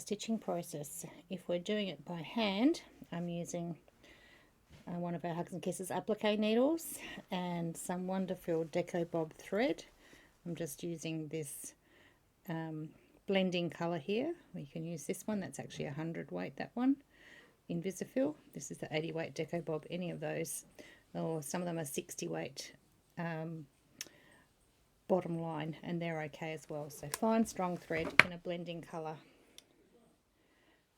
the stitching process. If we're doing it by hand, I'm using one of our Hugs and Kisses applique needles and some wonderful Deco Bob thread. I'm just using this blending colour here. We can use this one, that's actually 100 weight, that one, Invisifil. This is the 80 weight Deco Bob, any of those, or some of them are 60 weight bottom line, and they're okay as well. So fine strong thread in a blending colour.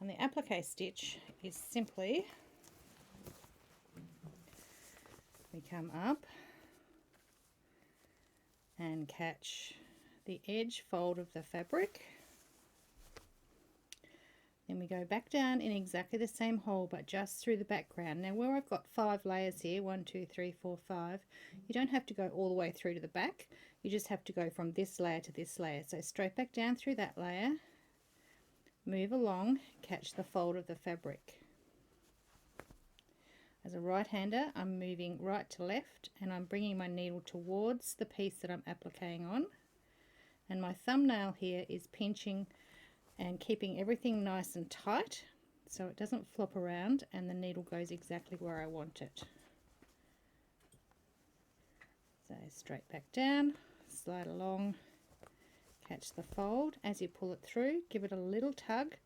And the applique stitch is simply, we come up and catch the edge fold of the fabric, then we go back down in exactly the same hole but just through the background. Now where I've got 5 layers here, 1 2 3 4 5, you don't have to go all the way through to the back, you just have to go from this layer to this layer. So straight back down through that layer, move along, catch the fold of the fabric. As a right hander, I'm moving right to left and I'm bringing my needle towards the piece that I'm appliquing on, and my thumbnail here is pinching and keeping everything nice and tight so it doesn't flop around and the needle goes exactly where I want it. So straight back down, slide along, catch the fold. As you pull it through, give it a little tug,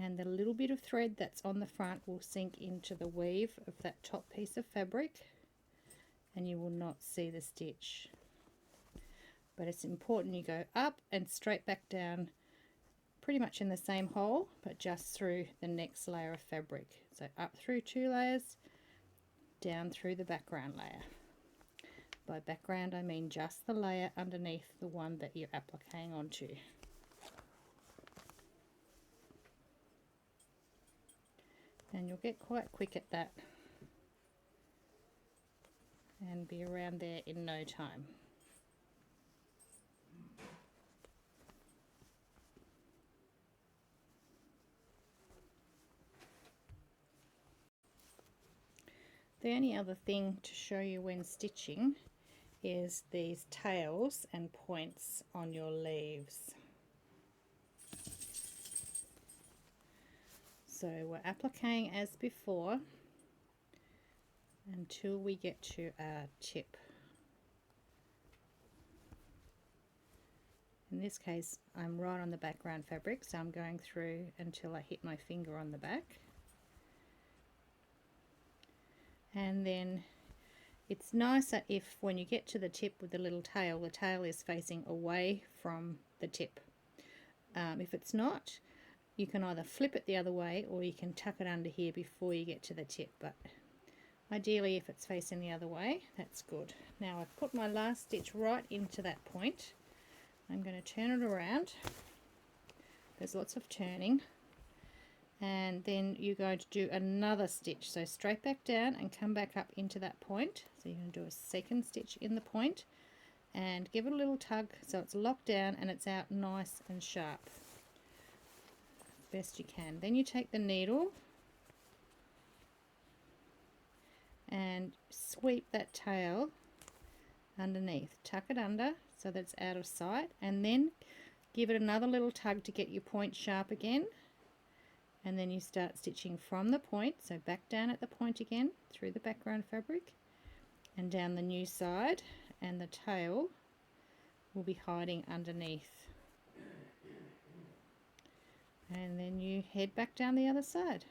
and the little bit of thread that's on the front will sink into the weave of that top piece of fabric and you will not see the stitch. But it's important you go up and straight back down, pretty much in the same hole but just through the next layer of fabric. So up through 2 layers, down through the background layer. By background I mean just the layer underneath the one that you're appliquing onto. And you'll get quite quick at that and be around there in no time. The only other thing to show you when stitching is these tails and points on your leaves. So we're appliquing as before until we get to our tip. In this case I'm right on the background fabric, so I'm going through until I hit my finger on the back. And then it's nicer if when you get to the tip with the little tail, the tail is facing away from the tip. If it's not, you can either flip it the other way or you can tuck it under here before you get to the tip, but ideally if it's facing the other way, that's good. Now I've put my last stitch right into that point. I'm going to turn it around. There's lots of turning. And then you're going to do another stitch, so straight back down and come back up into that point. So you're going to do a second stitch in the point and give it a little tug so it's locked down and it's out nice and sharp as best you can. Then you take the needle and sweep that tail underneath, tuck it under so that it's out of sight, and then give it another little tug to get your point sharp again. And then you start stitching from the point, so back down at the point again through the background fabric and down the new side, and the tail will be hiding underneath. And then you head back down the other side.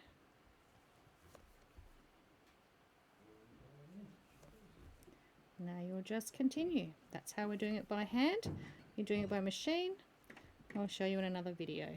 Now you'll just continue. That's how we're doing it by hand. You're doing it by machine. I'll show you in another video.